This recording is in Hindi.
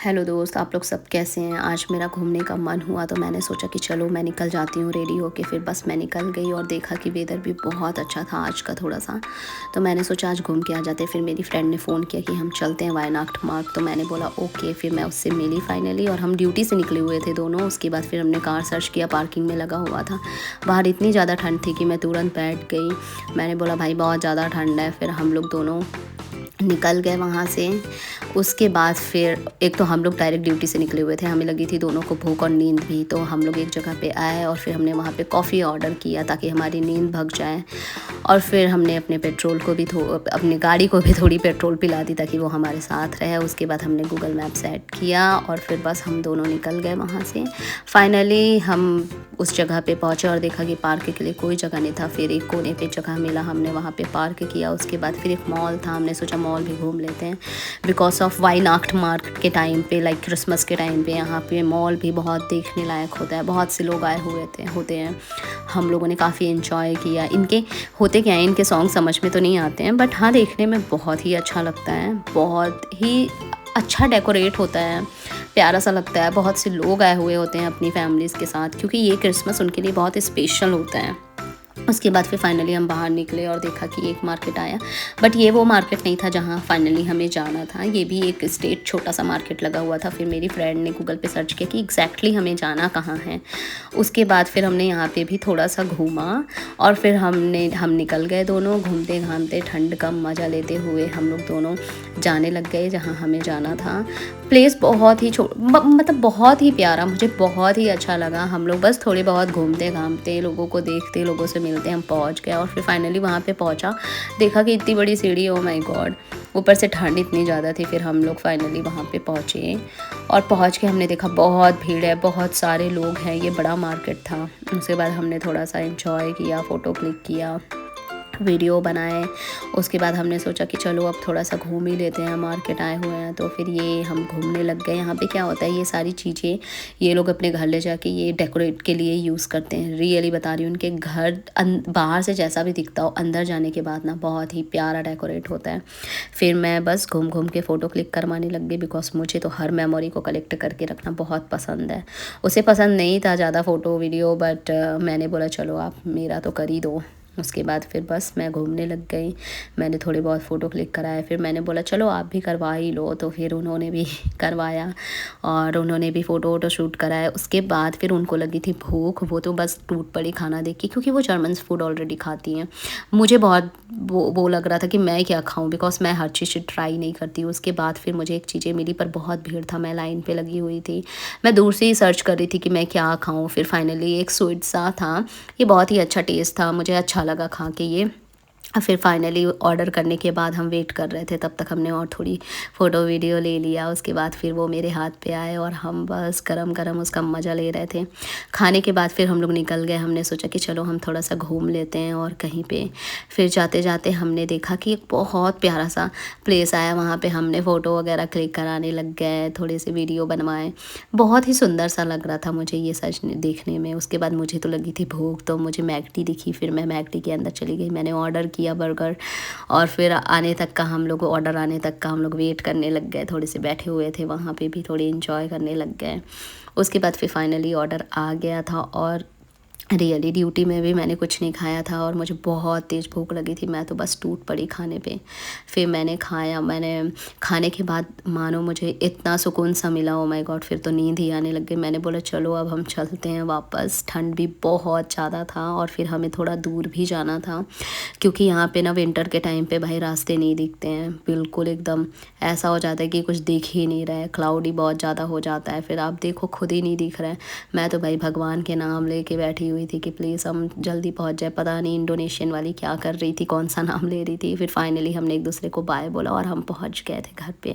हेलो दोस्त, आप लोग सब कैसे हैं। आज मेरा घूमने का मन हुआ तो मैंने सोचा कि चलो मैं निकल जाती हूँ रेडी होके। फिर बस मैं निकल गई और देखा कि वेदर भी बहुत अच्छा था आज का थोड़ा सा। तो मैंने सोचा आज घूम के आ जाते। फिर मेरी फ्रेंड ने फ़ोन किया कि हम चलते हैं वायनाड मार्ग। तो मैंने बोला ओके। फिर मैं उससे मिली फाइनली और हम ड्यूटी से निकले हुए थे दोनों। उसके बाद फिर हमने कार सर्च किया, पार्किंग में लगा हुआ था। बाहर इतनी ज़्यादा ठंड थी कि मैं तुरंत बैठ गई। मैंने बोला भाई बहुत ज़्यादा ठंड है। फिर हम लोग दोनों निकल गए वहाँ से। उसके बाद फिर एक तो हम लोग डायरेक्ट ड्यूटी से निकले हुए थे, हमें लगी थी दोनों को भूख और नींद भी। तो हम लोग एक जगह पे आए और फिर हमने वहाँ पे कॉफ़ी ऑर्डर किया ताकि हमारी नींद भग जाए। और फिर हमने अपने पेट्रोल को भी अपनी गाड़ी को भी थोड़ी पेट्रोल पिला दी ताकि वो हमारे साथ रहे। उसके बाद हमने गूगल मैप सेट किया और फिर बस हम दोनों निकल गए वहाँ से। फाइनली हम उस जगह पे पहुँचे और देखा कि पार्क के लिए कोई जगह नहीं था। फिर एक कोने पे जगह मिला, हमने वहाँ पे पार्क किया। उसके बाद फिर एक मॉल था, हमने सोचा मॉल भी घूम लेते हैं बिकॉज ऑफ वाइनाक्ट मार्केट के टाइम पे, लाइक क्रिसमस के टाइम पे यहाँ पे मॉल भी बहुत देखने लायक होता है। बहुत से लोग आए हुए होते हैं। हम लोगों ने काफ़ी इन्जॉय किया। इनके होते क्या है, इनके सॉन्ग समझ में तो नहीं आते हैं बट हाँ देखने में बहुत ही अच्छा लगता है। बहुत ही अच्छा डेकोरेट होता है, प्यारा सा लगता है। बहुत से लोग आए हुए होते हैं अपनी फैमिलीज़ के साथ क्योंकि ये क्रिसमस उनके लिए बहुत स्पेशल होता है। उसके बाद फिर फाइनली हम बाहर निकले और देखा कि एक मार्केट आया बट ये वो मार्केट नहीं था जहाँ फाइनली हमें जाना था। ये भी एक स्टेट छोटा सा मार्केट लगा हुआ था। फिर मेरी फ्रेंड ने गूगल पे सर्च किया कि एग्जैक्टली हमें जाना कहाँ है। उसके बाद फिर हमने यहाँ पे भी थोड़ा सा घूमा और फिर हम निकल गए दोनों घूमते घामते, ठंड का मज़ा लेते हुए हम लोग दोनों जाने लग गए जहाँ हमें जाना था। प्लेस बहुत ही मतलब बहुत ही प्यारा, मुझे बहुत ही अच्छा लगा। हम लोग बस थोड़े बहुत घूमते घामते, लोगों को देखते, लोगों से मिलते हम पहुंच गए। और फिर फाइनली वहाँ पे पहुँचा, देखा कि इतनी बड़ी सीढ़ी, ओ माय गॉड। ऊपर से ठंड इतनी ज़्यादा थी। फिर हम लोग फाइनली वहाँ पे पहुँचे और पहुँच के हमने देखा बहुत भीड़ है, बहुत सारे लोग हैं, ये बड़ा मार्केट था। उसके बाद हमने थोड़ा सा इंजॉय किया, फ़ोटो क्लिक किया, वीडियो बनाए। उसके बाद हमने सोचा कि चलो अब थोड़ा सा घूम ही लेते हैं, मार्केट आए हुए हैं। तो फिर ये हम घूमने लग गए। यहाँ पे क्या होता है, ये सारी चीज़ें ये लोग अपने घर ले जाके ये डेकोरेट के लिए यूज़ करते हैं। रियली बता रही हूँ, उनके घर बाहर से जैसा भी दिखता हो, अंदर जाने के बाद ना बहुत ही प्यारा डेकोरेट होता है। फिर मैं बस घूम घूम के फ़ोटो क्लिक करवाने लग गई बिकॉज मुझे तो हर मेमोरी को कलेक्ट करके रखना बहुत पसंद है। उसे पसंद नहीं था ज़्यादा फ़ोटो वीडियो बट मैंने बोला चलो आप मेरा तो कर ही दो। उसके बाद फिर बस मैं घूमने लग गई। मैंने थोड़े बहुत फ़ोटो क्लिक कराए। फिर मैंने बोला चलो आप भी करवा ही लो। तो फिर उन्होंने भी करवाया और उन्होंने भी फ़ोटो वोटो शूट कराया। उसके बाद फिर उनको लगी थी भूख, वो तो बस टूट पड़ी खाना देख के क्योंकि वो जर्मन फूड ऑलरेडी खाती हैं। मुझे बहुत वो लग रहा था कि मैं क्या खाऊं बिकॉज मैं हर चीज़ ट्राई नहीं करती। उसके बाद फिर मुझे एक चीज़ें मिली पर बहुत भीड़ था, मैं लाइन पे लगी हुई थी। मैं दूर से ही सर्च कर रही थी कि मैं क्या खाऊं। फिर फाइनली एक स्वीट सा था, ये बहुत ही अच्छा टेस्ट था, मुझे अच्छा लगा खा के ये। फिर फाइनली ऑर्डर करने के बाद हम वेट कर रहे थे, तब तक हमने और थोड़ी फ़ोटो वीडियो ले लिया। उसके बाद फिर वो मेरे हाथ पे आए और हम बस गरम गरम उसका मज़ा ले रहे थे। खाने के बाद फिर हम लोग निकल गए। हमने सोचा कि चलो हम थोड़ा सा घूम लेते हैं और कहीं पे। फिर जाते जाते हमने देखा कि एक बहुत प्यारा सा प्लेस आया, वहाँ पे हमने फ़ोटो वगैरह क्लिक कराने लग गए, थोड़े से वीडियो बनवाए। बहुत ही सुंदर सा लग रहा था मुझे ये सच देखने में। उसके बाद मुझे तो लगी थी भूख, तो मुझे मैकडी दिखी। फिर मैं मैकडी के अंदर चली गई, मैंने ऑर्डर किया बर्गर। और फिर आने तक का हम लोग ऑर्डर आने तक का हम लोग वेट करने लग गए। थोड़े से बैठे हुए थे वहाँ पे भी, थोड़ी इन्जॉय करने लग गए। उसके बाद फिर फाइनली ऑर्डर आ गया था और रियली ड्यूटी में भी मैंने कुछ नहीं खाया था और मुझे बहुत तेज़ भूख लगी थी। मैं तो बस टूट पड़ी खाने पे। फिर मैंने खाया, मैंने खाने के बाद मानो मुझे इतना सुकून सा मिला, ओ माय गॉड। फिर तो नींद ही आने लग गई। मैंने बोला चलो अब हम चलते हैं वापस। ठंड भी बहुत ज़्यादा था और फिर हमें थोड़ा दूर भी जाना था क्योंकि यहाँ पे ना विंटर के टाइम पे भाई रास्ते नहीं दिखते हैं बिल्कुल। एकदम ऐसा हो जाता है कि कुछ दिख ही नहीं रहा है, क्लाउडी बहुत ज़्यादा हो जाता है। फिर आप देखो खुद ही नहीं दिख रहा है। मैं तो भाई भगवान के नाम लेके बैठी हुई थी कि प्लीज़ हम जल्दी पहुंच जाए। पता नहीं इंडोनेशियन वाली क्या कर रही थी, कौन सा नाम ले रही थी। फिर फाइनली हमने एक दूसरे को बाय बोला और हम पहुंच गए थे घर पे।